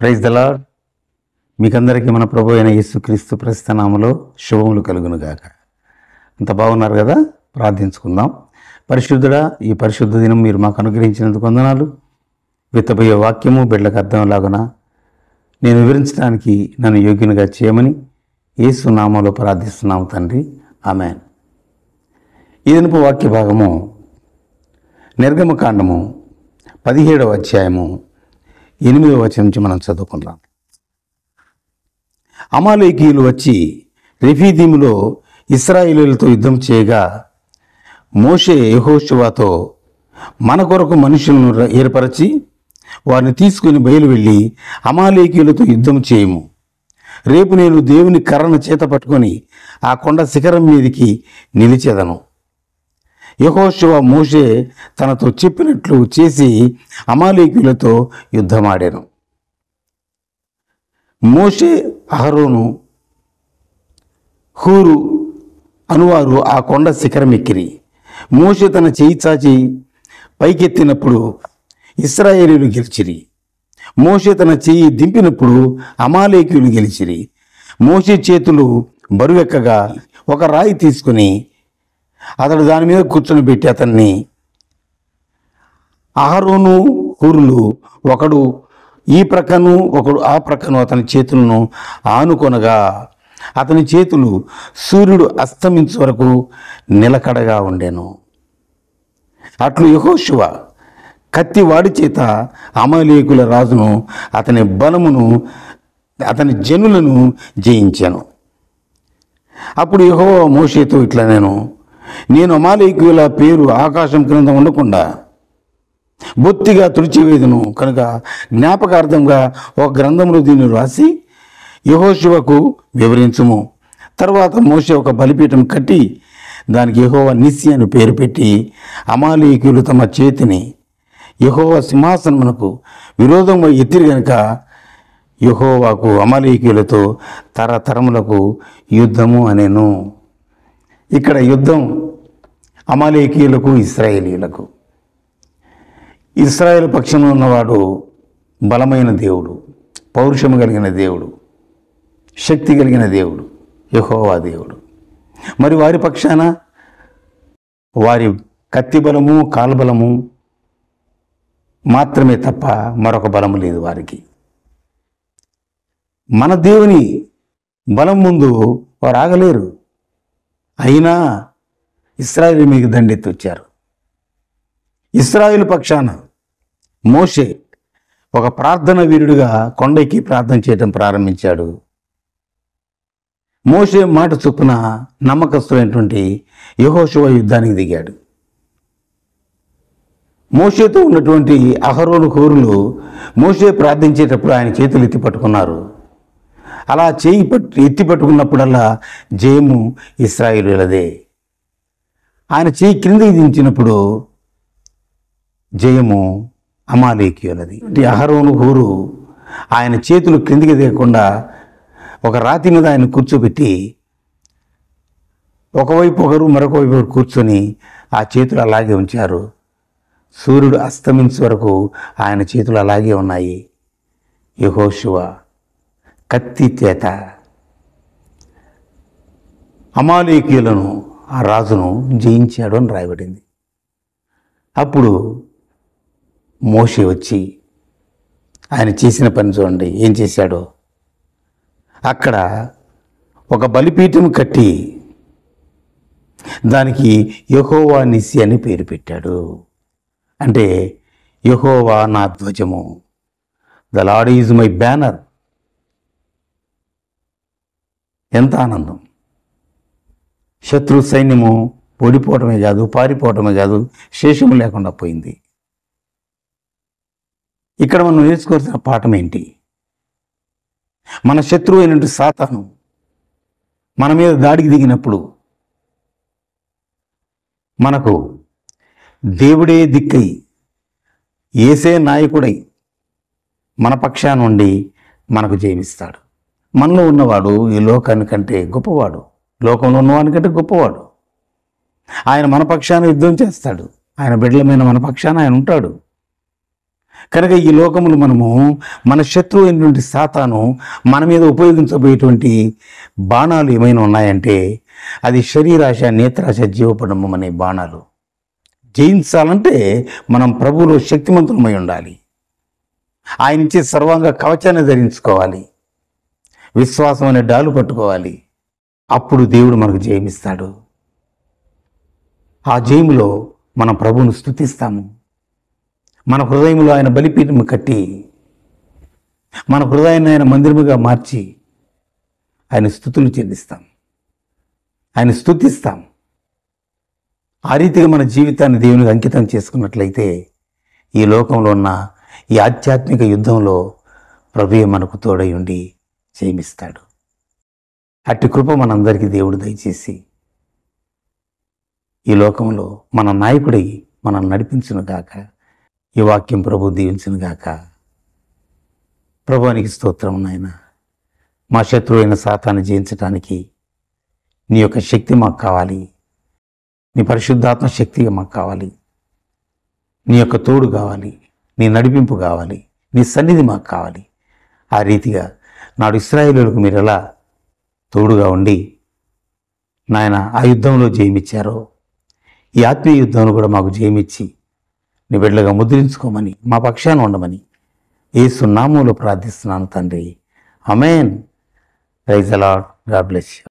Praise the lord. మీకందరికీ మన ప్రభు అయిన యేసుక్రీస్తు ప్రస్తుత నామములో శుభములు కలుగునుగాక. అంత బాగున్నారు కదా? ప్రార్థించుకుందాం. పరిశుద్ధుడా, ఈ పరిశుద్ధ దినం మీరు మాకు అనుగ్రహించినందుకు వందనాలు. విత్తబోయే వాక్యము బిడ్డలకు అర్థంలాగున నేను వివరించడానికి నన్ను యోగ్యునిగా చేయమని యేసు నామములో ప్రార్థిస్తున్నాము తండ్రి, ఆమేన్. ఈ దినపు వాక్య భాగము నిర్గమకాండము 17వ అధ్యాయము 8వ వచనం నుంచి మనం చదువుకుందాం. అమాలేకీయులు వచ్చి రెఫీదీములో ఇశ్రాయేలీయులతో యుద్ధం చేయగా మోషే యెహోషువతో, మన కొరకు మనుషులను ఏర్పరచి వారిని తీసుకుని బయలు వెళ్ళి అమాలేకీయులతో యుద్ధం చేయము. రేపు నేను దేవుని కర్రను చేత పట్టుకొని ఆ కొండ శిఖరం మీదికి నిలిచెదను. యెహోషువ మోషే తనతో చెప్పినట్లు చేసి అమాలేకీయులతో యుద్ధమాడాను. మోషే, అహరోను, హూరు అనువారు ఆ కొండ శిఖరం ఎక్కిరి. మోషే తన చేయి చాచి పైకెత్తినప్పుడు ఇశ్రాయేలీయులు గెలిచిరి. మోషే తన చెయ్యి దింపినప్పుడు అమాలేకీయులు గెలిచిరి. మోషే చేతులు బరువెక్కగా ఒక రాయి తీసుకుని అతడు దాని మీద కూర్చొని పెట్టి అతన్ని అహరోను, హూరులు ఒకడు ఈ ప్రక్కను ఒకడు ఆ ప్రక్కను అతని చేతులను ఆనుకొనగా అతని చేతులు సూర్యుడు అస్తమించే వరకు నిలకడగా ఉండెను. అట్లు యెహోషువ కత్తి వాడి చేత అమాలేకుల రాజును, అతని బలమును, అతని జనులను జయించాను. అప్పుడు యెహోవా మోషేతో ఇట్లా నేను అమాలేకీయుల పేరు ఆకాశం క్రింద ఉండకుండా బొత్తిగా తుడిచివేదును కనుక జ్ఞాపకార్థంగా ఒక గ్రంథంలో దీన్ని రాసి యెహోషువకు వివరించుము. తర్వాత మోషే ఒక బలిపీఠం కట్టి దానికి యెహోవా నిస్సి అని పేరు పెట్టి అమాలేకీయులు తమ చేతిని యెహోవా సింహాసనమునకు విరోధంగా ఎత్తిరి గనుక యెహోవాకు అమాలేకీయులతో తరతరములకు యుద్ధము అనెను. ఇక్కడ యుద్ధం అమాలేకీయులకు, ఇశ్రాయేలీయులకు. ఇశ్రాయేలు పక్షంలో ఉన్నవాడు బలమైన దేవుడు, పౌరుషము కలిగిన దేవుడు, శక్తి కలిగిన దేవుడు, యెహోవా దేవుడు. మరి వారి పక్షాన వారి కత్తి బలము, కాల్బలము మాత్రమే తప్ప మరొక బలము లేదు వారికి. మన దేవుని బలం ముందు వారు ఆగలేరు. అయినా ఇశ్రాయేలు మీకు దండెత్తి వచ్చారు. ఇశ్రాయేలు పక్షాన మోషే ఒక ప్రార్థన వీరుడిగా కొండెక్కి ప్రార్థన చేయడం ప్రారంభించాడు. మోషే మాట చొప్పున నమ్మకస్తులైనటువంటి యెహోషువ యుద్ధానికి దిగాడు. మోషేతో ఉన్నటువంటి అహరోను, హూరులు మోషే ప్రార్థించేటప్పుడు ఆయన చేతులు ఎత్తి పట్టుకున్నారు. అలా ఎత్తి పట్టుకున్నప్పుడల్లా జయము ఇశ్రాయేలీయులదే. ఆయన చేయి క్రిందికి దించినప్పుడు జయము అమాలేకీయులది. అహరోను, హూరు ఆయన చేతులు క్రిందికి దిగకుండా ఒక రాతి మీద ఆయన కూర్చోబెట్టి ఒకవైపు ఒకరు మరొక వైపు కూర్చొని ఆ చేతులు అలాగే ఉంచారు. సూర్యుడు అస్తమించే వరకు ఆయన చేతులు అలాగే ఉన్నాయి. యెహోషువ కత్తి చేత అమాలేకీయులను, ఆ రాజును జయించాడు అని రాయబడింది. అప్పుడు మోషే వచ్చి ఆయన చేసిన పని చూడండి, ఏం చేశాడో. అక్కడ ఒక బలిపీఠం కట్టి దానికి యెహోవా నిస్సి అని పేరు పెట్టాడు. అంటే యెహోవా నా ధ్వజము, the Lord is my banner. ఎంత ఆనందం! శత్రు సైన్యము ఓడిపోవటమే కాదు, పారిపోవటమే కాదు, శేషము లేకుండా పోయింది. ఇక్కడ మనం నేర్చుకోవాల్సిన పాఠం ఏంటి? మన శత్రువు అయినట్టు సాతాను మన మీద దాడికి దిగినప్పుడు మనకు దేవుడే దిక్కై, యేసే నాయకుడై మన పక్షాన నుండి మనకు జయమిస్తాడు. మనలో ఉన్నవాడు ఈ లోకానికంటే గొప్పవాడు, లోకంలో ఉన్నవానికంటే గొప్పవాడు. ఆయన మన పక్షాన యుద్ధం చేస్తాడు. ఆయన బిడ్డలమైన మన పక్షాన ఆయన ఉంటాడు. కనుక ఈ లోకములు మనము మన శత్రువు అయినటువంటి సాతాను మన మీద ఉపయోగించబోయేటువంటి బాణాలు ఏమైనా ఉన్నాయంటే అది శరీరాశ, నేత్రాశ, జీవపడము అనే బాణాలు. జయించాలంటే మనం ప్రభువులో శక్తిమంతులమై ఉండాలి. ఆయన ఇచ్చే సర్వాంగ కవచాన్ని ధరించుకోవాలి. విశ్వాసం అనే డాలు పట్టుకోవాలి. అప్పుడు దేవుడు మనకు జయమిస్తాడు. ఆ జయములో మనం ప్రభువును స్తుతిస్తాము. మన హృదయంలో ఆయన బలిపీఠం కట్టి, మన హృదయాన్ని ఆయన మందిరముగా మార్చి ఆయన స్తుతులు చెల్లిస్తాం, ఆయన స్తుతిస్తాం. ఆ రీతిగా మన జీవితాన్ని దేవునికి అంకితం చేసుకున్నట్లయితే ఈ లోకంలో ఉన్న ఈ ఆధ్యాత్మిక యుద్ధంలో ప్రభువే మనకు తోడై ఉండి జయమిస్తాడు. అట్టి కృప మనందరికీ దేవుడు దయచేసి ఈ లోకంలో మన నాయకుడై మనం నడిపించునుగాక. ఈ వాక్యం ప్రభు దీవించునుగాక. ప్రభువానికి స్తోత్రం నాయన. మా శత్రువైన సాతాన్ని జయించటానికి నీ యొక్క శక్తి మాకు కావాలి. నీ పరిశుద్ధాత్మ శక్తిగా మాకు కావాలి. నీ యొక్క తోడు కావాలి, నీ నడిపింపు కావాలి, నీ సన్నిధి మాకు కావాలి. ఆ రీతిగా నాడు ఇశ్రాయేలులకు మీరు ఎలా తోడుగా ఉండి నాయన ఆ యుద్ధంలో జయమిచ్చారో ఈ ఆత్మీయ యుద్ధంలో కూడా మాకు జయమిచ్చి నీ బిడ్డలుగా ముద్రించుకోమని, మా పక్షాన ఉండమని యేసు నామములో ప్రార్థిస్తున్నాను తండ్రి. ఆమేన్. Praise the Lord. God bless you.